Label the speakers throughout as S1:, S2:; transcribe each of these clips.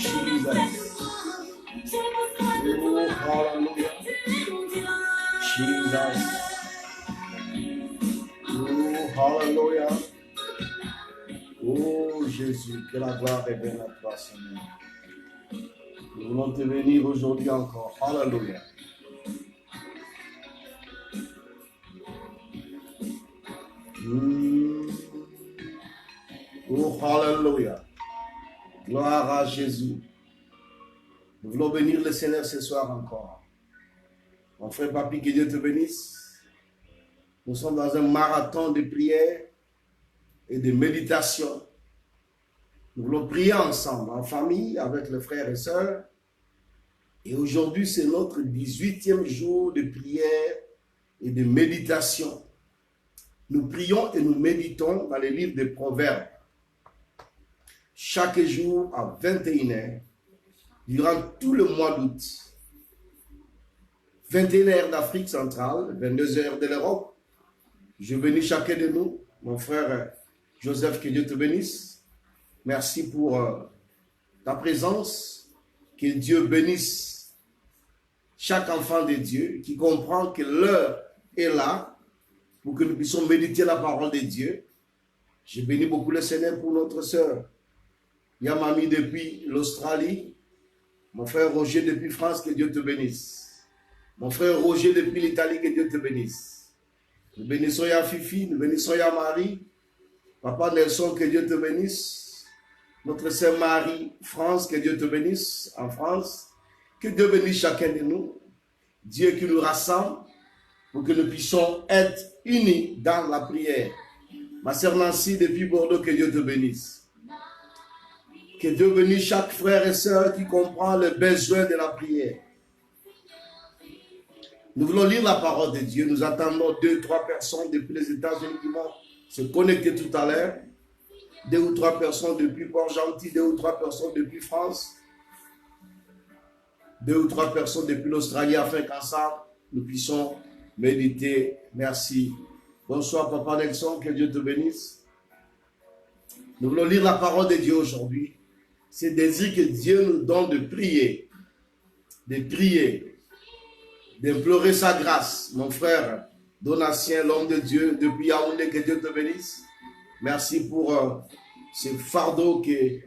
S1: Oh, hallelujah. Jesus. Oh, hallelujah. Oh, Jésus, que la gloire est bien à toi, Seigneur. Nous voulons te bénir aujourd'hui encore. Hallelujah. Oh, hallelujah. Gloire à Jésus. Nous voulons bénir le Seigneur ce soir encore. Mon frère Papi, que Dieu te bénisse. Nous sommes dans un marathon de prière et de méditation. Nous voulons prier ensemble, en famille, avec les frères et sœurs. Et aujourd'hui, c'est notre 18e jour de prière et de méditation. Nous prions et nous méditons dans les livres des Proverbes. Chaque jour à 21h, durant tout le mois d'août. 21h d'Afrique centrale, 22h de l'Europe. Je bénis chacun de nous, mon frère Joseph, que Dieu te bénisse. Merci pour ta présence. Que Dieu bénisse chaque enfant de Dieu qui comprend que l'heure est là pour que nous puissions méditer la parole de Dieu. Je bénis beaucoup le Seigneur pour notre sœur Yamami depuis l'Australie. Mon frère Roger depuis France, que Dieu te bénisse. Mon frère Roger depuis l'Italie, que Dieu te bénisse. Nous bénissons ya Fifi, nous bénissons ya Marie. Papa Nelson, que Dieu te bénisse. Notre sœur Marie, France, que Dieu te bénisse en France. Que Dieu bénisse chacun de nous. Dieu qui nous rassemble pour que nous puissions être unis dans la prière. Ma sœur Nancy depuis Bordeaux, que Dieu te bénisse. Que Dieu bénisse chaque frère et sœur qui comprend le besoin de la prière. Nous voulons lire la parole de Dieu. Nous attendons 2-3 personnes depuis les États-Unis qui vont se connecter tout à l'heure. 2 ou 3 personnes depuis Port-Gentil, 2 ou 3 personnes depuis France. 2 ou 3 personnes depuis l'Australie, afin qu'ensemble, nous puissions méditer. Merci. Bonsoir, Papa Nelson, que Dieu te bénisse. Nous voulons lire la parole de Dieu aujourd'hui. C'est le désir que Dieu nous donne de prier, d'implorer sa grâce. Mon frère Donatien, l'homme de Dieu, depuis Yaoundé, que Dieu te bénisse. Merci pour ce fardeau que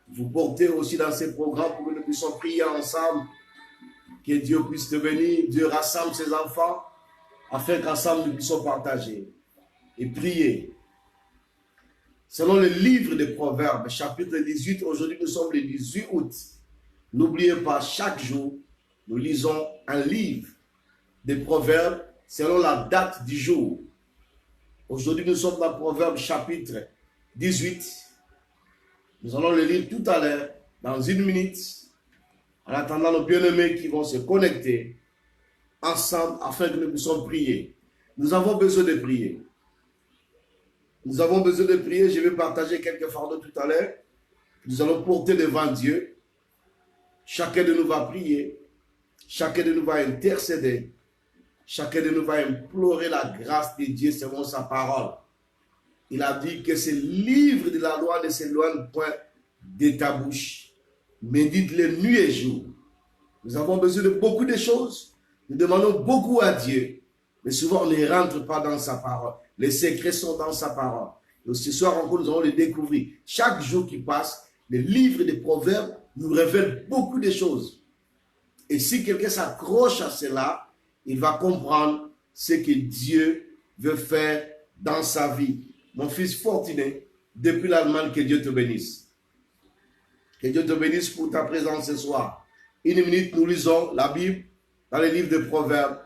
S1: vous portez aussi dans ces programmes pour que nous puissions prier ensemble. Que Dieu puisse te bénir. Dieu rassemble ses enfants afin qu'ensemble nous puissions partager et prier. Selon le livre des Proverbes, chapitre 18, aujourd'hui nous sommes le 18 août. N'oubliez pas, chaque jour, nous lisons un livre des Proverbes selon la date du jour. Aujourd'hui, nous sommes dans Proverbes chapitre 18. Nous allons le lire tout à l'heure, dans 1 minute, en attendant nos bien-aimés qui vont se connecter ensemble afin que nous puissions prier. Nous avons besoin de prier. Nous avons besoin de prier. Je vais partager quelques fardeaux tout à l'heure. Nous allons porter devant Dieu. Chacun de nous va prier. Chacun de nous va intercéder. Chacun de nous va implorer la grâce de Dieu selon sa parole. Il a dit que ce livre de la loi ne s'éloigne point de ta bouche. Médite-le nuit et jour. Nous avons besoin de beaucoup de choses. Nous demandons beaucoup à Dieu. Mais souvent, on ne rentre pas dans sa parole. Les secrets sont dans sa parole. Et ce soir encore, nous allons les découvrir. Chaque jour qui passe, le livre des Proverbes nous révèle beaucoup de choses. Et si quelqu'un s'accroche à cela, il va comprendre ce que Dieu veut faire dans sa vie. Mon fils Fortuné, depuis l'Allemagne, que Dieu te bénisse. Que Dieu te bénisse pour ta présence ce soir. 1 minute, nous lisons la Bible dans les livres de Proverbes,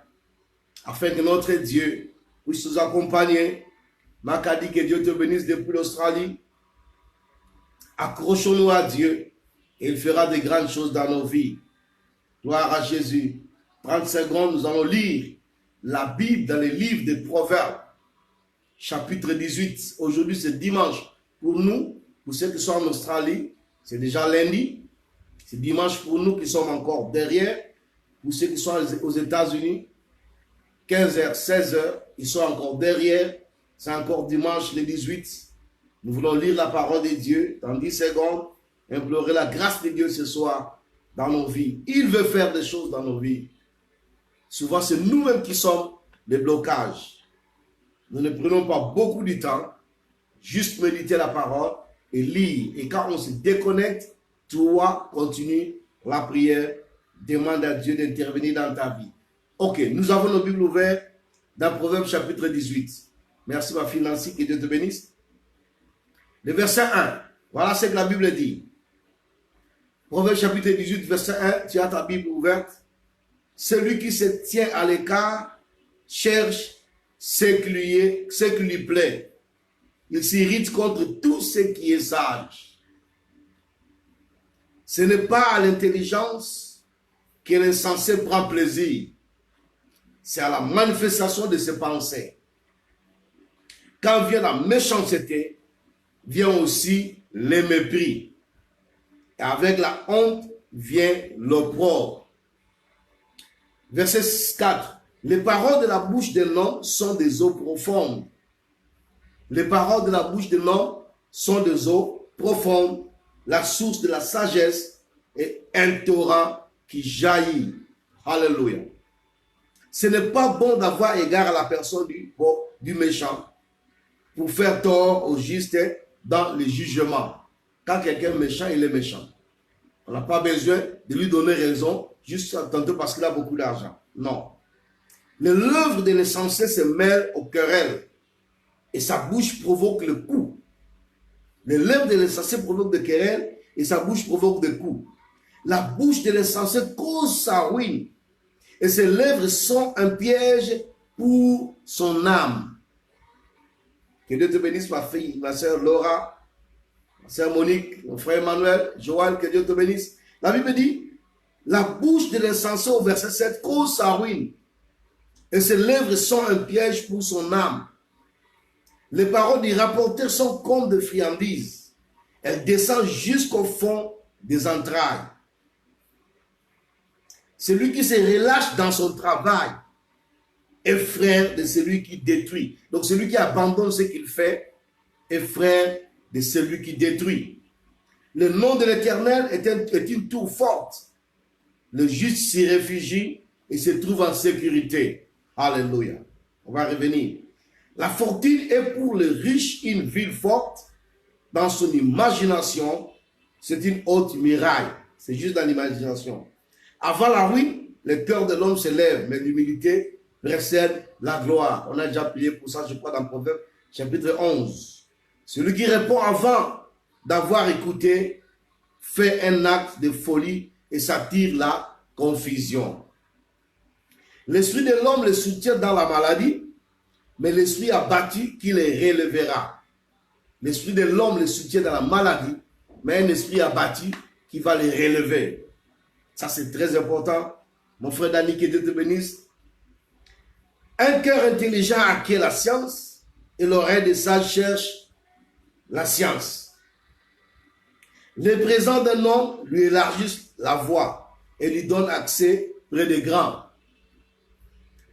S1: afin que notre Dieu puisse nous accompagner. Makadi, que Dieu te bénisse depuis l'Australie. Accrochons-nous à Dieu et il fera de grandes choses dans nos vies. Gloire à Jésus. 30 secondes, nous allons lire la Bible dans les livres des Proverbes, chapitre 18. Aujourd'hui, c'est dimanche. Pour nous, pour ceux qui sont en Australie, c'est déjà lundi. C'est dimanche pour nous qui sommes encore derrière. Pour ceux qui sont aux États-Unis, 15h, 16h, ils sont encore derrière. C'est encore dimanche le 18. Nous voulons lire la parole de Dieu dans 10 secondes implorer la grâce de Dieu ce soir dans nos vies. Il veut faire des choses dans nos vies. Souvent, c'est nous-mêmes qui sommes les blocages. Nous ne prenons pas beaucoup de temps, juste méditer la parole et lire. Et quand on se déconnecte, toi, continue la prière, demande à Dieu d'intervenir dans ta vie. Ok, nous avons nos Bibles ouvertes dans Proverbe chapitre 18. Merci ma fille Nancy, que Dieu te bénisse. Le verset 1, voilà ce que la Bible dit. Proverbe chapitre 18, verset 1, tu as ta Bible ouverte. Celui qui se tient à l'écart cherche ce qui lui plaît. Il s'irrite contre tout ce qui est sage. Ce n'est pas à l'intelligence que l'insensé prend plaisir. C'est à la manifestation de ses pensées. Quand vient la méchanceté, vient aussi le mépris. Et avec la honte vient l'opprobre. Verset 4. Les paroles de la bouche de l'homme sont des eaux profondes. Les paroles de la bouche de l'homme sont des eaux profondes. La source de la sagesse est un torrent qui jaillit. Alléluia. Ce n'est pas bon d'avoir égard à la personne du méchant pour faire tort au juste dans le jugement. Quand quelqu'un est méchant, il est méchant. On n'a pas besoin de lui donner raison juste tantôt parce qu'il a beaucoup d'argent. Non. L'œuvre de l'insensé se mêle au querelle et sa bouche provoque le coup. L'œuvre de l'insensé provoque des querelles et sa bouche provoque des coups. La bouche de l'insensé cause sa ruine et ses lèvres sont un piège pour son âme. Que Dieu te bénisse, ma fille, ma soeur Laura, ma soeur Monique, mon frère Emmanuel, Joël, que Dieu te bénisse. La Bible dit, la bouche de l'insensé au verset 7 cause sa ruine et ses lèvres sont un piège pour son âme. Les paroles du rapporteur sont comme des friandises. Elles descendent jusqu'au fond des entrailles. Celui qui se relâche dans son travail est frère de celui qui détruit. Donc celui qui abandonne ce qu'il fait est frère de celui qui détruit. Le nom de l'Éternel est une tour forte. Le juste s'y réfugie et se trouve en sécurité. Alléluia. On va revenir. La fortune est pour le riche une ville forte. Dans son imagination, c'est une haute muraille. C'est juste dans l'imagination. Avant la ruine, le cœur de l'homme se lève, mais l'humilité précède la gloire. On a déjà prié pour ça, je crois, dans Proverbe chapitre 11. Celui qui répond avant d'avoir écouté fait un acte de folie et s'attire la confusion. L'esprit de l'homme le soutient dans la maladie, mais l'esprit abattu qui le relèvera. L'esprit de l'homme le soutient dans la maladie, mais un esprit abattu qui va le relever. Ça, c'est très important. Mon frère Dani, que Dieu te bénisse. Un cœur intelligent acquiert la science et l'oreille des sages cherche la science. Les présents d'un homme lui élargissent la voie et lui donnent accès près des grands.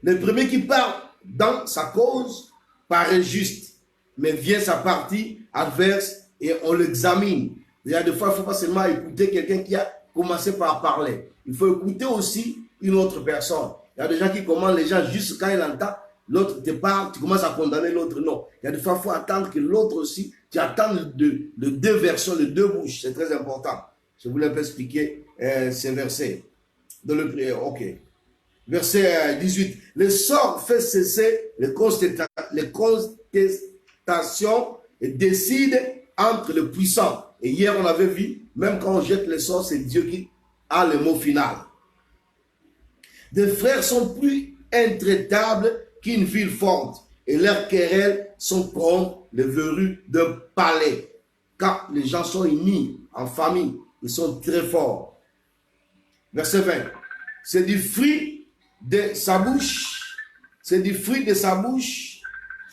S1: Le premier qui parle dans sa cause paraît juste, mais vient sa partie adverse et on l'examine. Il y a des fois, il ne faut pas seulement écouter quelqu'un qui a commencé par parler. Il faut écouter aussi une autre personne. Il y a des gens qui commandent les gens juste quand il entend, l'autre te parle, tu commences à condamner l'autre. Non. Il y a des fois, il faut attendre que l'autre aussi, tu attends les deux versions, les deux bouches. C'est très important. Je voulais un peu expliquer ces versets. Dans le prière, ok. Verset 18. Le sort fait cesser les contestations et décide entre les puissants. Et hier, on avait vu, même quand on jette les sorts, c'est Dieu qui a le mot final. Des frères sont plus intraitables qu'une ville forte, et leurs querelles sont comme les verrues d'un palais. Quand les gens sont unis en famille, ils sont très forts. Verset 20. C'est du fruit de sa bouche. C'est du fruit de sa bouche.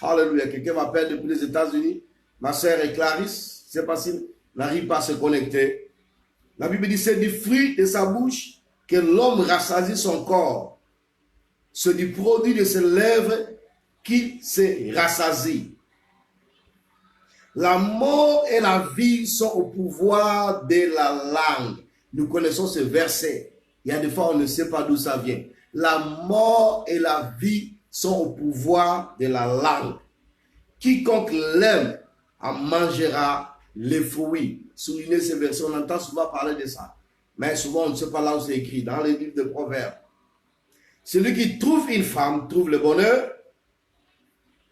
S1: Alléluia. Quelqu'un m'appelle depuis les États-Unis. Ma sœur est Clarisse. C'est pas s'il n'arrive pas à se connecter. La Bible dit c'est du fruit de sa bouche que l'homme rassasie son corps. C'est du produit de ses lèvres qui se rassasie. La mort et la vie sont au pouvoir de la langue. Nous connaissons ce verset. Il y a des fois, on ne sait pas d'où ça vient. La mort et la vie sont au pouvoir de la langue. Quiconque l'aime en mangera les fruits. Soulignez ce verset, on entend souvent parler de ça. Mais souvent, on ne sait pas là où c'est écrit, dans les livres de Proverbes. Celui qui trouve une femme trouve le bonheur.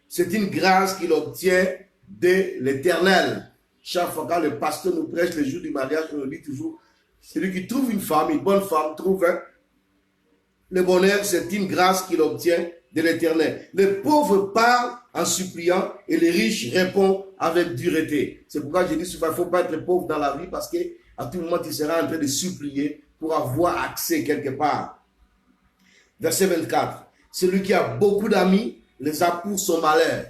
S1: C'est une grâce qu'il obtient de l'Éternel. Chaque fois quand le pasteur nous prêche le jour du mariage, on nous dit toujours, celui qui trouve une femme, une bonne femme, trouve le bonheur, c'est une grâce qu'il obtient de l'Éternel. Les pauvres parlent en suppliant et les riches répondent avec dureté. C'est pourquoi je dis souvent, il ne faut pas être pauvre dans la vie parce qu'à tout moment, tu seras en train de supplier pour avoir accès quelque part. Verset 24. Celui qui a beaucoup d'amis les a pour son malheur.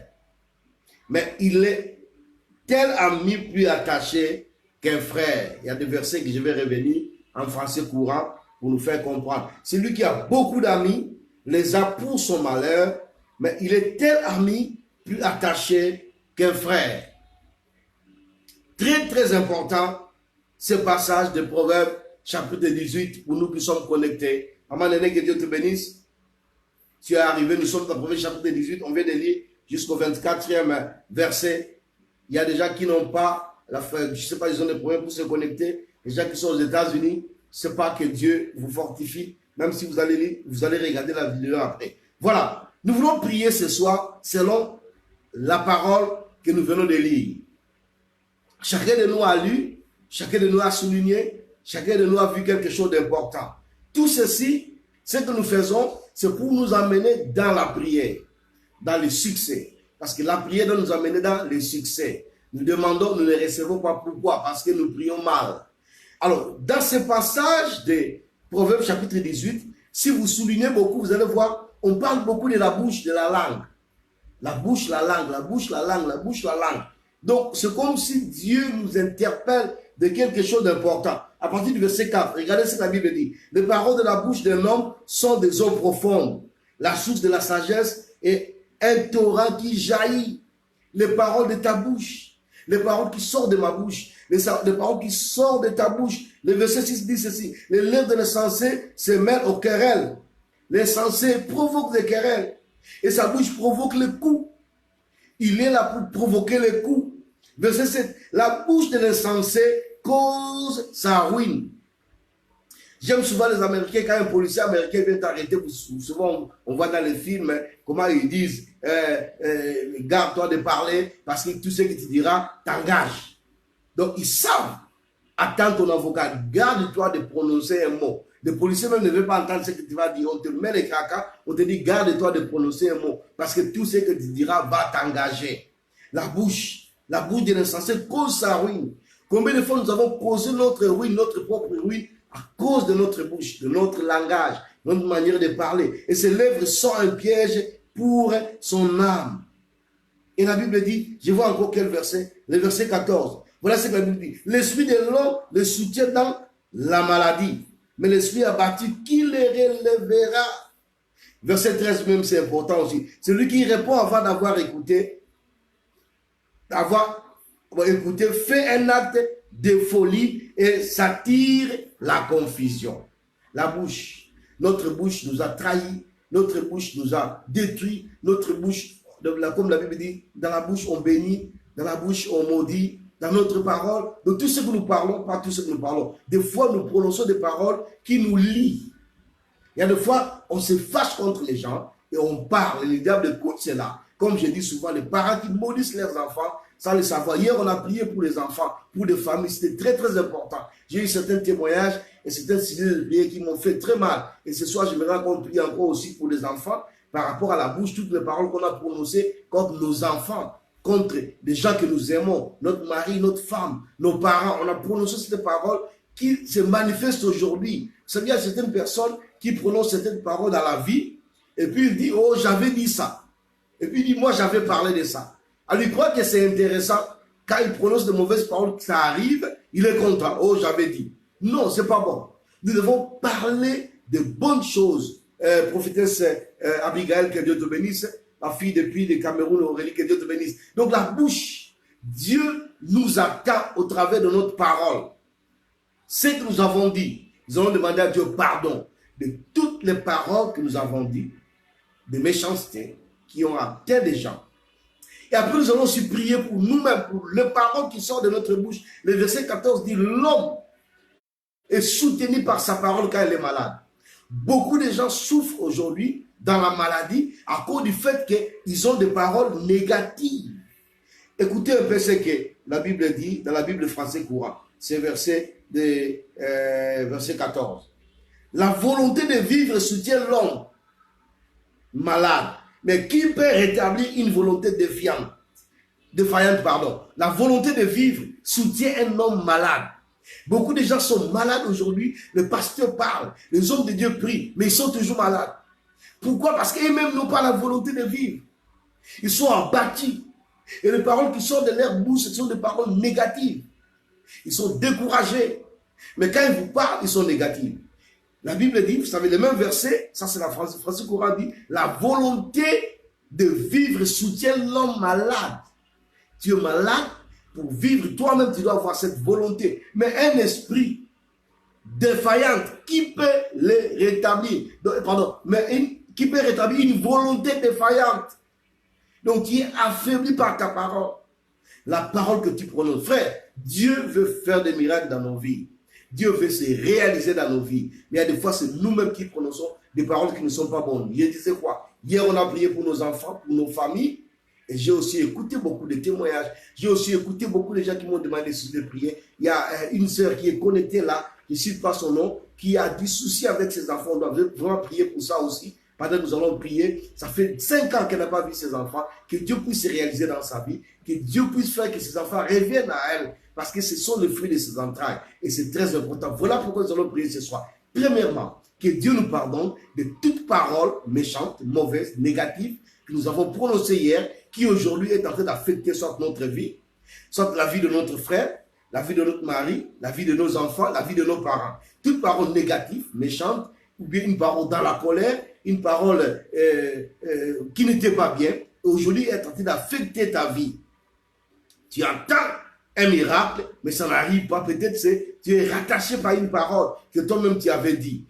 S1: Mais il est tel ami plus attaché qu'un frère. Il y a des versets que je vais revenir en français courant pour nous faire comprendre. Celui qui a beaucoup d'amis les a pour son malheur, mais il est tel ami plus attaché qu'un frère. Très, très important, ce passage de Proverbes, chapitre 18, pour nous qui sommes connectés. Maman Néné, que Dieu te bénisse. Tu es arrivé, nous sommes dans Proverbes, chapitre 18, on vient de lire jusqu'au 24e verset. Il y a des gens qui n'ont pas, je ne sais pas, ils ont des problèmes pour se connecter. Les gens qui sont aux États-Unis, c'est pas que Dieu vous fortifie, même si vous allez lire, vous allez regarder la vidéo après. Voilà, nous voulons prier ce soir selon la parole que nous venons de lire. Chacun de nous a lu, chacun de nous a souligné, chacun de nous a vu quelque chose d'important. Tout ceci, ce que nous faisons, c'est pour nous amener dans la prière, dans le succès. Parce que la prière doit nous amener dans le succès. Nous demandons, nous ne recevons pas. Pourquoi? Parce que nous prions mal. Alors, dans ce passage de Proverbes chapitre 18, si vous soulignez beaucoup, vous allez voir, on parle beaucoup de la bouche, de la langue. La bouche, la langue, la bouche, la langue, la bouche, la langue. Donc, c'est comme si Dieu nous interpelle de quelque chose d'important. À partir du verset 4, regardez ce que la Bible dit. Les paroles de la bouche d'un homme sont des eaux profondes. La source de la sagesse est un torrent qui jaillit. Les paroles de ta bouche, les paroles qui sortent de ma bouche, les paroles qui sortent de ta bouche. Le verset 6 dit ceci. Les lèvres de l'insensé se mêlent aux querelles. L'insensé provoque des querelles. Et sa bouche provoque les coups. Il est là pour provoquer les coups. Verset 7. La bouche de l'insensé cause sa ruine. J'aime souvent les Américains, quand un policier américain vient t'arrêter, souvent on voit dans les films comment ils disent garde-toi de parler parce que tout ce que tu diras t'engage. Donc ils savent attendre ton avocat, garde-toi de prononcer un mot. Le policier même ne veut pas entendre ce que tu vas dire. On te met les cracas, on te dit garde-toi de prononcer un mot parce que tout ce que tu diras va t'engager. La bouche de l'insensé cause sa ruine. Combien de fois nous avons causé notre ruine, notre propre ruine, à cause de notre bouche, de notre langage, de notre manière de parler. Et ses lèvres sont un piège pour son âme. Et la Bible dit, je vois encore quel verset, le verset 14. Voilà ce que la Bible dit. L'esprit de l'homme le soutient dans la maladie, mais l'esprit abattu, qui le relèvera? Verset 13 même, c'est important aussi. Celui qui répond avant d'avoir écouté, fait un acte de folie et s'attire la confusion. La bouche, notre bouche nous a trahis, notre bouche nous a détruits, notre bouche, comme la Bible dit, dans la bouche on bénit, dans la bouche on maudit, dans notre parole, de tout ce que nous parlons, pas tout ce que nous parlons. Des fois nous prononçons des paroles qui nous lient. Il y a des fois on se fâche contre les gens et on parle, et le diable écoute cela. Comme je dis souvent, les parents qui maudissent leurs enfants, sans le savoir. Hier, on a prié pour les enfants, pour les familles. C'était très, très important. J'ai eu certains témoignages et certains signes de prière qui m'ont fait très mal. Et ce soir, j'aimerais qu'on prie encore aussi pour les enfants par rapport à la bouche, toutes les paroles qu'on a prononcées contre nos enfants, contre des gens que nous aimons, notre mari, notre femme, nos parents. On a prononcé ces paroles qui se manifestent aujourd'hui. Vous savez, il y a certaines personnes qui prononcent certaines paroles dans la vie et puis ils disent, oh, j'avais dit ça. Et puis il dit, moi, j'avais parlé de ça. Alors, il croit que c'est intéressant. Quand il prononce de mauvaises paroles, ça arrive, il est content. Oh, j'avais dit. Non, c'est pas bon. Nous devons parler de bonnes choses. Prophétesse Abigail, que Dieu te bénisse. Ma fille depuis le Cameroun, Aurélie, que Dieu te bénisse. Donc, la bouche Dieu nous attend au travers de notre parole. Ce que nous avons dit, nous allons demander à Dieu pardon de toutes les paroles que nous avons dites, de méchanceté qui ont atteint des gens. Et après, nous allons aussi prier pour nous-mêmes, pour les paroles qui sortent de notre bouche. Le verset 14 dit, l'homme est soutenu par sa parole quand il est malade. Beaucoup de gens souffrent aujourd'hui dans la maladie à cause du fait qu'ils ont des paroles négatives. Écoutez un peu ce que la Bible dit dans la Bible français courant. C'est verset 14. La volonté de vivre soutient l'homme malade. Mais qui peut rétablir une volonté défaillante? La volonté de vivre soutient un homme malade. Beaucoup de gens sont malades aujourd'hui. Le pasteur parle, les hommes de Dieu prient, mais ils sont toujours malades. Pourquoi? Parce qu'eux-mêmes n'ont pas la volonté de vivre. Ils sont abattus. Et les paroles qui sortent de leur bouche, ce sont des paroles négatives. Ils sont découragés. Mais quand ils vous parlent, ils sont négatifs. La Bible dit, vous savez, le même verset, ça c'est la français courant dit, la volonté de vivre soutient l'homme malade. Tu es malade, pour vivre, toi-même tu dois avoir cette volonté. Mais un esprit défaillant, qui peut le rétablir? Qui peut rétablir une volonté défaillante? Donc tu es affaibli par ta parole. La parole que tu prononces. Frère, Dieu veut faire des miracles dans nos vies. Dieu veut se réaliser dans nos vies. Mais il y a des fois, c'est nous-mêmes qui prononçons des paroles qui ne sont pas bonnes. Je disais quoi? Hier, on a prié pour nos enfants, pour nos familles. Et j'ai aussi écouté beaucoup de témoignages. J'ai aussi écouté beaucoup de gens qui m'ont demandé si je prier. Il y a une sœur qui est connectée là, je ne cite pas son nom, qui a du souci avec ses enfants. On doit vraiment prier pour ça aussi. Pendant que nous allons prier, ça fait 5 ans qu'elle n'a pas vu ses enfants. Que Dieu puisse se réaliser dans sa vie. Que Dieu puisse faire que ses enfants reviennent à elle. Parce que ce sont les fruits de ses entrailles. Et c'est très important. Voilà pourquoi nous allons prier ce soir. Premièrement, que Dieu nous pardonne de toute parole méchante, mauvaise, négative que nous avons prononcée hier, qui aujourd'hui est en train d'affecter soit notre vie, soit la vie de notre frère, la vie de notre mari, la vie de nos enfants, la vie de nos parents. Toute parole négative, méchante, ou bien une parole dans la colère, une parole qui n'était pas bien, aujourd'hui est en train d'affecter ta vie. Tu entends un miracle, mais ça n'arrive pas. Peut-être que tu es rattaché par une parole que toi-même tu avais dit.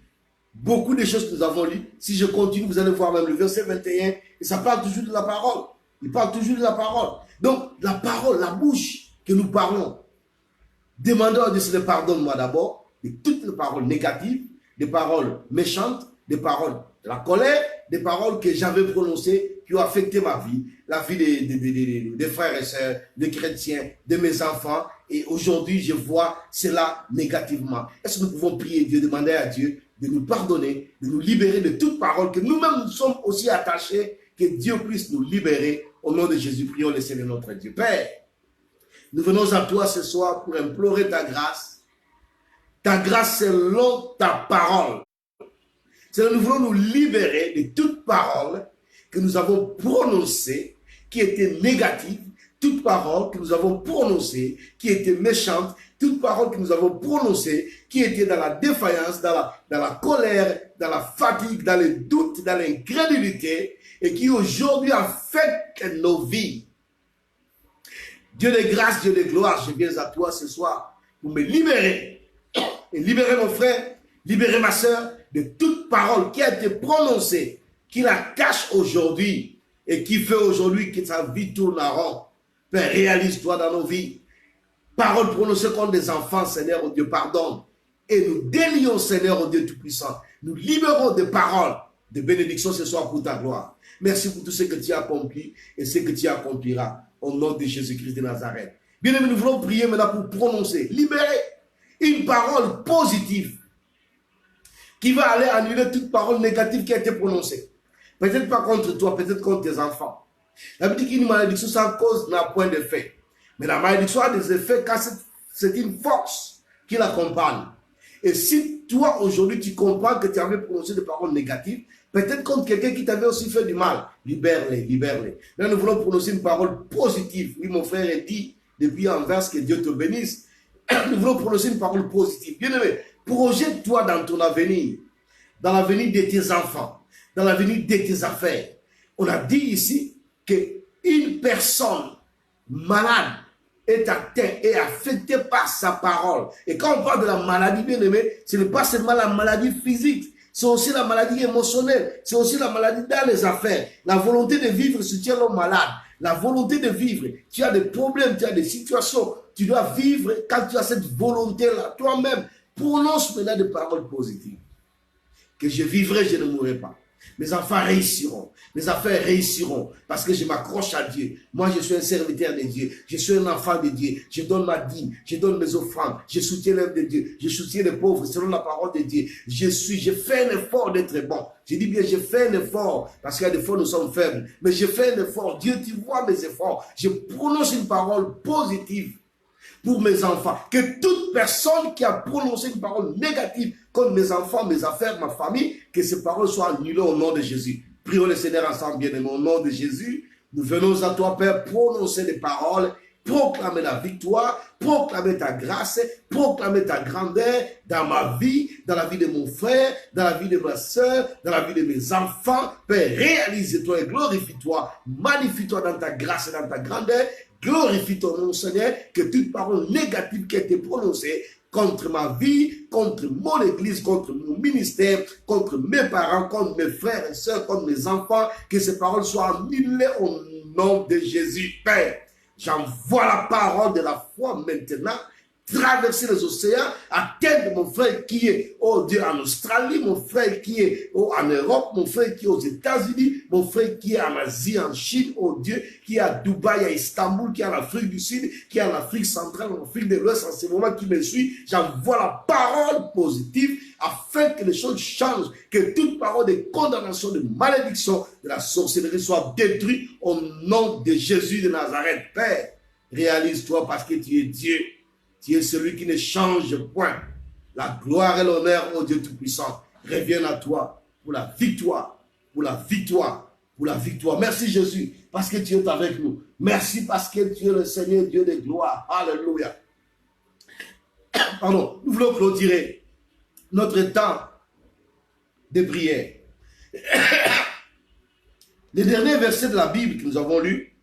S1: Beaucoup de choses que nous avons lues, si je continue, vous allez voir même le verset 21, et ça parle toujours de la parole. Il parle toujours de la parole. Donc, la parole, la bouche que nous parlons, demandons à Dieu de pardonne-moi d'abord de toutes les paroles négatives, des paroles méchantes, des paroles de la colère, des paroles que j'avais prononcées qui ont affecté ma vie, la vie des frères et sœurs, des chrétiens, de mes enfants. Et aujourd'hui, je vois cela négativement. Est-ce que nous pouvons prier Dieu, demander à Dieu de nous pardonner, de nous libérer de toute parole que nous-mêmes nous sommes aussi attachés, que Dieu puisse nous libérer. Au nom de Jésus, prions le Seigneur notre Dieu. Père, nous venons à toi ce soir pour implorer ta grâce. Ta grâce selon ta parole. Nous voulons nous libérer de toute parole que nous avons prononcée, qui était négative, toute parole que nous avons prononcée, qui était méchante, toute parole que nous avons prononcée, qui était dans la défaillance, dans la colère, dans la fatigue, dans le doute, dans l'incrédulité, et qui aujourd'hui affecte nos vies. Dieu de grâce, Dieu de gloire, je viens à toi ce soir pour me libérer. Et libérer mon frère, libérer ma soeur de toute parole qui a été prononcée, qui la cache aujourd'hui et qui fait aujourd'hui que sa vie tourne en rond. Père, réalise-toi dans nos vies. Paroles prononcées contre des enfants, Seigneur, oh Dieu, pardonne. Et nous délions, Seigneur, oh Dieu Tout-Puissant. Nous libérons des paroles de bénédiction ce soir pour ta gloire. Merci pour tout ce que tu as accompli et ce que tu accompliras au nom de Jésus-Christ de Nazareth. Bien aimé, nous voulons prier maintenant pour prononcer, libérer une parole positive qui va aller annuler toute parole négative qui a été prononcée. Peut-être pas contre toi, peut-être contre tes enfants. La Bible dit qu'une malédiction sans cause n'a point d'effet. Mais la malédiction a des effets car c'est une force qui l'accompagne. Et si toi aujourd'hui tu comprends que tu avais prononcé des paroles négatives, peut-être contre quelqu'un qui t'avait aussi fait du mal, libère-les, libère-les. Là nous voulons prononcer une parole positive. Oui, mon frère est dit depuis Anvers, que Dieu te bénisse. Nous voulons prononcer une parole positive. Bien aimé, projette-toi dans ton avenir, dans l'avenir de tes enfants, dans l'avenir de tes affaires. On a dit ici qu'une personne malade est atteint et affecté par sa parole. Et quand on parle de la maladie, bien aimé, ce n'est pas seulement la maladie physique, c'est aussi la maladie émotionnelle, c'est aussi la maladie dans les affaires. La volonté de vivre si tu es l'homme malade, la volonté de vivre, tu as des problèmes, tu as des situations, tu dois vivre quand tu as cette volonté-là. Toi-même, prononce maintenant des paroles positives. Que je vivrai, je ne mourrai pas. Mes enfants réussiront. Mes affaires réussiront. Parce que je m'accroche à Dieu. Moi, je suis un serviteur de Dieu. Je suis un enfant de Dieu. Je donne ma dîme. Je donne mes offrandes. Je soutiens l'œuvre de Dieu. Je soutiens les pauvres selon la parole de Dieu. Je fais un effort d'être bon. Je dis bien, je fais un effort. Parce qu'à des fois, nous sommes faibles. Mais je fais un effort. Dieu, tu vois mes efforts. Je prononce une parole positive pour mes enfants. Que toute personne qui a prononcé une parole négative contre mes enfants, mes affaires, ma famille, que ces paroles soient annulées au nom de Jésus. Prions le Seigneur ensemble, bien-aimés. Au nom de Jésus, nous venons à toi, Père, prononcer des paroles, proclamer la victoire, proclamer ta grâce, proclamer ta grandeur dans ma vie, dans la vie de mon frère, dans la vie de ma soeur, dans la vie de mes enfants. Père, réalise-toi et glorifie-toi, magnifie-toi dans ta grâce et dans ta grandeur. Glorifie ton nom, Seigneur, que toute parole négative qui a été prononcée contre ma vie, contre mon église, contre mon ministère, contre mes parents, contre mes frères et sœurs, contre mes enfants, que ces paroles soient annulées au nom de Jésus, Père. J'envoie la parole de la foi maintenant, traverser les océans, atteindre mon frère qui est, oh Dieu, en Australie, mon frère qui est en Europe, mon frère qui est aux États-Unis, mon frère qui est en Asie, en Chine, oh Dieu, qui est à Dubaï, à Istanbul, qui est en Afrique du Sud, qui est en Afrique centrale, en Afrique de l'Ouest, en ce moment qui me suit. J'envoie la parole positive afin que les choses changent, que toute parole de condamnation, de malédiction, de la sorcellerie soit détruite au nom de Jésus de Nazareth. Père, réalise-toi parce que tu es Dieu. Tu es celui qui ne change point. La gloire et l'honneur, ô Dieu Tout-Puissant, reviennent à toi pour la victoire, pour la victoire, pour la victoire. Merci Jésus, parce que tu es avec nous. Merci parce que tu es le Seigneur Dieu de gloire. Alléluia. Pardon, nous voulons clôturer notre temps de prière. Les derniers versets de la Bible que nous avons lus,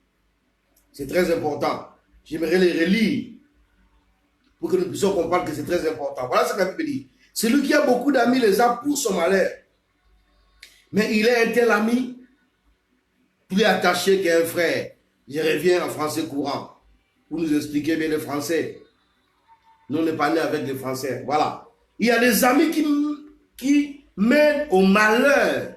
S1: c'est très important. J'aimerais les relire pour que nous puissions comprendre que c'est très important. Voilà ce que la Bible dit. Celui qui a beaucoup d'amis les a pour son malheur. Mais il est un tel ami plus attaché qu'un frère. Je reviens en français courant pour nous expliquer bien le français. Nous, on n'est pas nés avec les Français. Voilà. Il y a des amis qui mènent au malheur.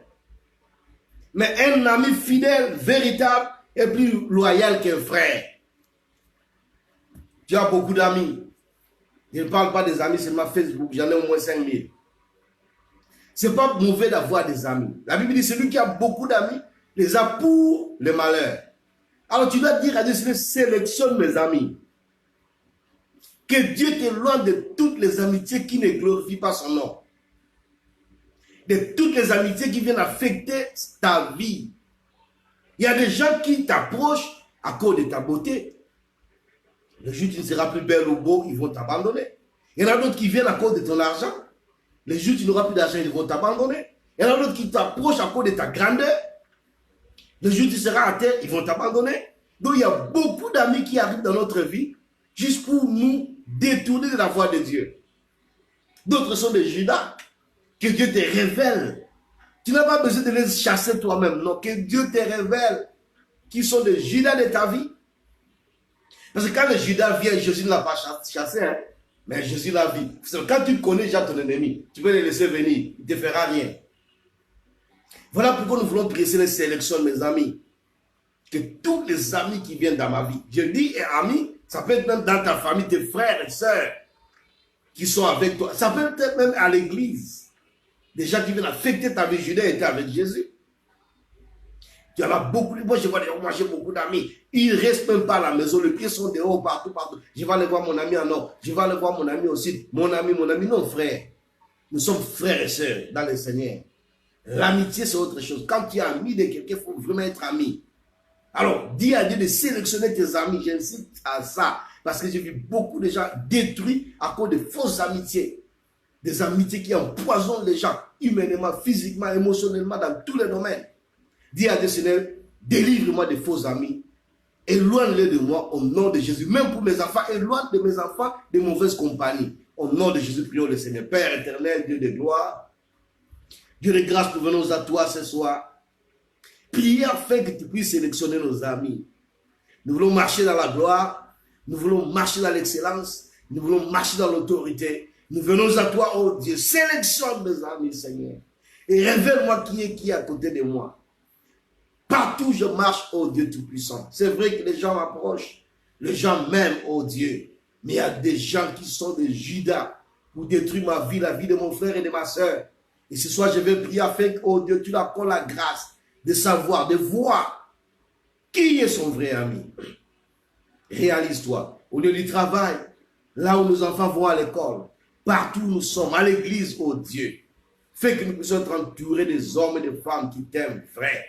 S1: Mais un ami fidèle, véritable, est plus loyal qu'un frère. Tu as beaucoup d'amis. Je ne parle pas des amis seulement Facebook, j'en ai au moins 5000. Ce n'est pas mauvais d'avoir des amis. La Bible dit, celui qui a beaucoup d'amis, les a pour le malheur. Alors tu dois dire à Dieu, sélectionne mes amis. Que Dieu t'éloigne de toutes les amitiés qui ne glorifient pas son nom. De toutes les amitiés qui viennent affecter ta vie. Il y a des gens qui t'approchent à cause de ta beauté. Le jour où tu ne seras plus belle ou beau, ils vont t'abandonner. Il y en a d'autres qui viennent à cause de ton argent. Le jour où tu n'auras plus d'argent, ils vont t'abandonner. Il y en a d'autres qui t'approchent à cause de ta grandeur. Le jour où tu seras à terre, ils vont t'abandonner. Donc il y a beaucoup d'amis qui arrivent dans notre vie juste pour nous détourner de la voie de Dieu. D'autres sont des Judas. Que Dieu te révèle. Tu n'as pas besoin de les chasser toi-même. Non, que Dieu te révèle qui sont des Judas de ta vie. Parce que quand le Judas vient, Jésus ne l'a pas chassé, hein? Mais Jésus l'a vu. Quand tu connais déjà ton ennemi, tu peux le laisser venir, il ne te fera rien. Voilà pourquoi nous voulons prier les sélections, mes amis. Que tous les amis qui viennent dans ma vie, je dis amis, ça peut être même dans ta famille, tes frères et sœurs qui sont avec toi. Ça peut être même à l'église. Des gens qui viennent affecter ta vie. Judas était avec Jésus. Tu en as beaucoup. Moi, je vois j'ai beaucoup d'amis. Ils ne restent même pas à la maison. Les pieds sont dehors, partout, partout. Je vais aller voir mon ami en nord. Je vais aller voir mon ami au sud. Mon ami. Non, frère. Nous sommes frères et sœurs dans le Seigneur. L'amitié, c'est autre chose. Quand tu es ami de quelqu'un, il faut vraiment être ami. Alors, dis à Dieu de sélectionner tes amis. J'insiste à ça. Parce que j'ai vu beaucoup de gens détruits à cause de fausses amitiés. Des amitiés qui empoisonnent les gens, humainement, physiquement, émotionnellement, dans tous les domaines. Dis à Dieu, Seigneur, délivre-moi des faux amis Éloigne-les de moi au nom de Jésus. Même pour mes enfants, éloigne de mes enfants de mauvaises compagnies. Au nom de Jésus, prions le Seigneur. Père éternel, Dieu de gloire, Dieu de grâce, nous venons à toi ce soir. Priez afin que tu puisses sélectionner nos amis. Nous voulons marcher dans la gloire, nous voulons marcher dans l'excellence, nous voulons marcher dans l'autorité. Nous venons à toi, oh Dieu, sélectionne mes amis, Seigneur. Et révèle-moi qui est qui à côté de moi. Partout je marche, oh Dieu Tout-Puissant. C'est vrai que les gens m'approchent, les gens m'aiment, oh Dieu. Mais il y a des gens qui sont des Judas pour détruire ma vie, la vie de mon frère et de ma soeur. Et ce soir, je vais prier afin que, oh Dieu, tu leur accordes la grâce de savoir, de voir qui est son vrai ami. Réalise-toi. Au lieu du travail, là où nos enfants vont à l'école, partout où nous sommes, à l'église, oh Dieu, fais que nous puissions être entourés des hommes et des femmes qui t'aiment, vrai.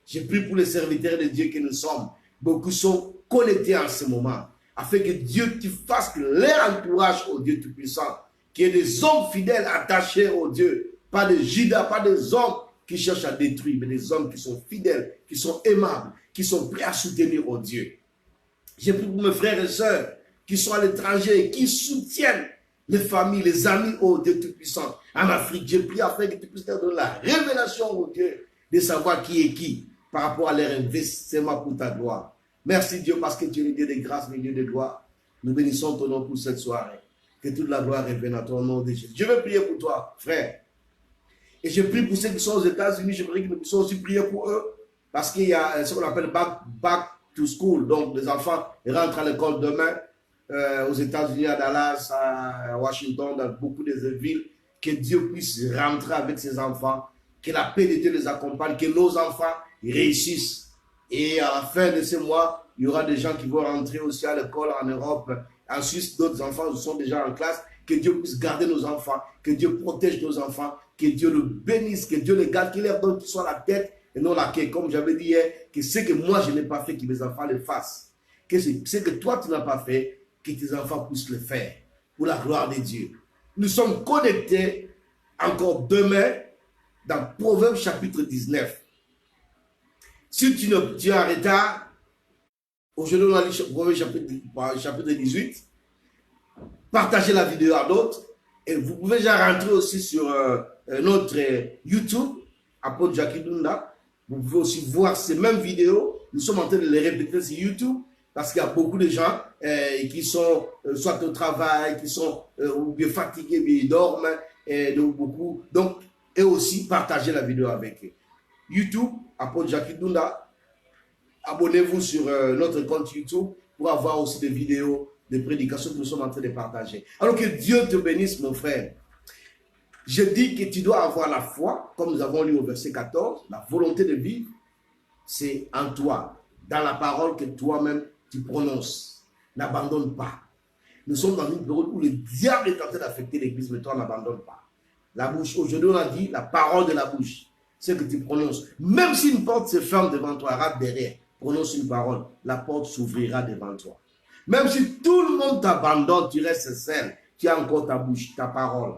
S1: Je prie pour les serviteurs de Dieu que nous sommes. Beaucoup sont connectés en ce moment. Afin que Dieu, tu fasses que leur entourage, oh Dieu Tout-Puissant, qu'il y ait des hommes fidèles attachés, oh Dieu, pas des Judas, pas des hommes qui cherchent à détruire, mais des hommes qui sont fidèles, qui sont aimables, qui sont prêts à soutenir, oh Dieu. J'ai pris pour mes frères et sœurs qui sont à l'étranger, qui soutiennent les familles, les amis, oh Dieu Tout-Puissant, en Afrique. J'ai prié afin que tu puisses leur donner la révélation, oh Dieu, de savoir qui est qui par rapport à leur investissement pour ta gloire. Merci Dieu parce que tu es le Dieu de grâce, le Dieu de gloire. Nous bénissons ton nom pour cette soirée. Que toute la gloire revienne à ton nom de Jésus. Je veux prier pour toi, frère. Et je prie pour ceux qui sont aux États-Unis. Je prie que nous puissions aussi prier pour eux. Parce qu'il y a ce qu'on appelle back to school. Donc les enfants rentrent à l'école demain. Aux États-Unis, à Dallas, à Washington, dans beaucoup de villes. Que Dieu puisse rentrer avec ses enfants. Que la paix de Dieu les accompagne. Que nos enfants réussissent. Et à la fin de ce mois, il y aura des gens qui vont rentrer aussi à l'école en Europe. En Suisse, d'autres enfants sont déjà en classe. Que Dieu puisse garder nos enfants. Que Dieu protège nos enfants. Que Dieu le bénisse. Que Dieu les garde. Qu'il leur donne qu'ils soient la tête et non la queue. Comme j'avais dit hier, que ce que moi je n'ai pas fait, que mes enfants le fassent. Que ce que toi tu n'as pas fait, que tes enfants puissent le faire. Pour la gloire de Dieu. Nous sommes connectés encore demain dans Proverbes chapitre 19. Si tu es en retard, aujourd'hui on a lu Proverbes chapitre 18, partagez la vidéo à d'autres et vous pouvez déjà rentrer aussi sur notre YouTube, Apôtre Jackie Dunda. Vous pouvez aussi voir ces mêmes vidéos. Nous sommes en train de les répéter sur YouTube parce qu'il y a beaucoup de gens qui sont soit au travail, qui sont ou bien fatigués, bien ils dorment, donc beaucoup. Donc, et aussi partagez la vidéo avec eux. YouTube, Apôtre Jackie Dunda. Abonnez-vous sur notre compte YouTube pour avoir aussi des vidéos, des prédications que nous sommes en train de partager. Alors que Dieu te bénisse, mon frère. Je dis que tu dois avoir la foi, comme nous avons lu au verset 14, la volonté de vivre, c'est en toi, dans la parole que toi-même tu prononces. N'abandonne pas. Nous sommes dans une période où le diable est en train d'affecter l'église, mais toi n'abandonne pas. La bouche, aujourd'hui on a dit la parole de la bouche. C'est que tu prononces. Même si une porte se ferme devant toi, rate derrière, prononce une parole, la porte s'ouvrira devant toi. Même si tout le monde t'abandonne, tu restes seul, tu as encore ta bouche, ta parole.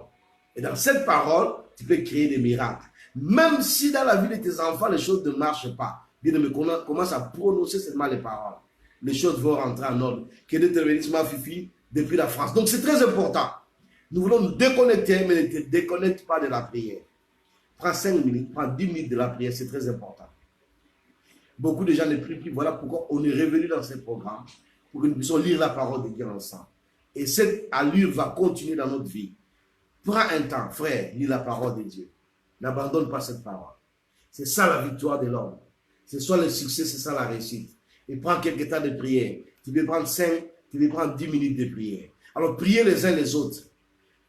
S1: Et dans cette parole, tu peux créer des miracles. Même si dans la vie de tes enfants, les choses ne marchent pas, bien-aimé, commence à prononcer seulement les paroles. Les choses vont rentrer en ordre. Que Dieu te bénisse, ma fifi, depuis la France. Donc c'est très important. Nous voulons nous déconnecter, mais ne te déconnecte pas de la prière. Prends 5 minutes, prends 10 minutes de la prière, c'est très important. Beaucoup de gens ne prient plus. Voilà pourquoi on est revenu dans ce programme, pour que nous puissions lire la parole de Dieu ensemble. Et cette allure va continuer dans notre vie. Prends un temps, frère, lis la parole de Dieu. N'abandonne pas cette parole. C'est ça la victoire de l'homme. C'est ça le succès, c'est ça la réussite. Et prends quelques temps de prière. Tu peux prendre 5, tu peux prendre 10 minutes de prière. Alors, priez les uns les autres.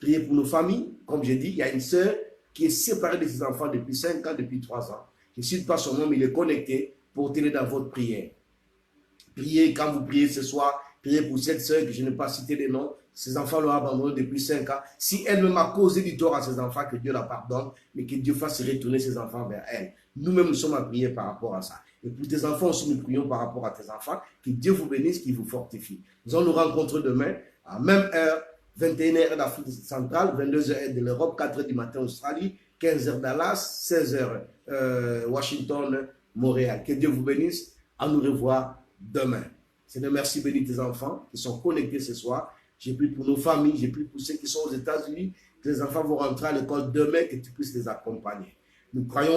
S1: Priez pour nos familles. Comme j'ai dit, il y a une sœur qui est séparée de ses enfants depuis 5 ans, depuis 3 ans. Je ne cite pas son nom, mais il est connecté pour tenir dans votre prière. Priez quand vous priez ce soir. Priez pour cette sœur que je n'ai pas cité les noms. Ses enfants l'ont abandonné depuis 5 ans. Si elle-même a causé du tort à ses enfants, que Dieu la pardonne, mais que Dieu fasse retourner ses enfants vers elle. Nous-mêmes, nous sommes à prier par rapport à ça. Et pour tes enfants aussi, nous prions par rapport à tes enfants. Que Dieu vous bénisse, qu'il vous fortifie. Nous allons nous rencontrer demain, à même heure, 21h d'Afrique centrale, 22h de l'Europe, 4h du matin Australie, 15h Dallas, 16h Washington, Montréal. Que Dieu vous bénisse. À nous revoir demain. Seigneur, merci, bénis tes enfants qui sont connectés ce soir. J'ai pris pour nos familles, j'ai pris pour ceux qui sont aux États-Unis, que les enfants vont rentrer à l'école demain, que tu puisses les accompagner. Nous croyons